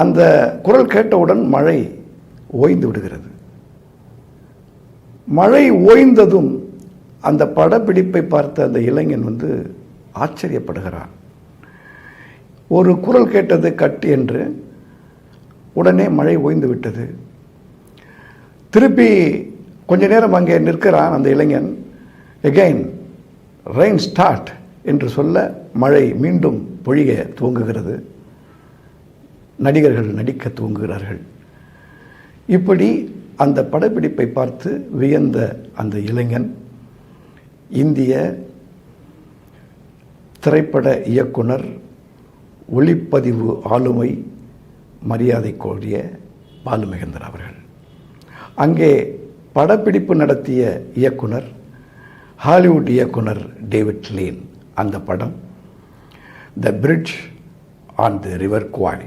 அந்த குரல் கேட்டவுடன் மழை ஓய்ந்து விடுகிறது. மழை ஓய்ந்ததும் அந்த படப்பிடிப்பை பார்த்த அந்த இளைஞன் ஆச்சரியப்படுகிறான். ஒரு குரல் கேட்டது கட் என்று, உடனே மழை ஓய்ந்து விட்டது. திருப்பி கொஞ்ச நேரம் அங்கே நிற்கிறான் அந்த இளைஞன். எகைன் ரெயின் ஸ்டார்ட் என்று சொல்ல மழை மீண்டும் பொழிய துவங்குகிறது. நடிகர்கள் நடிக்க துவங்குகிறார்கள். இப்படி அந்த படப்பிடிப்பை பார்த்து வியந்த அந்த இளைஞன் இந்திய திரைப்பட இயக்குனர், ஒளிப்பதிவு ஆளுமை, மரியாதைக்குரிய பாலு மகேந்திரா அவர்கள். அங்கே படப்பிடிப்பு நடத்திய இயக்குனர் ஹாலிவுட் இயக்குனர் டேவிட் லீன். அந்த படம் the bridge on the river குவாய்.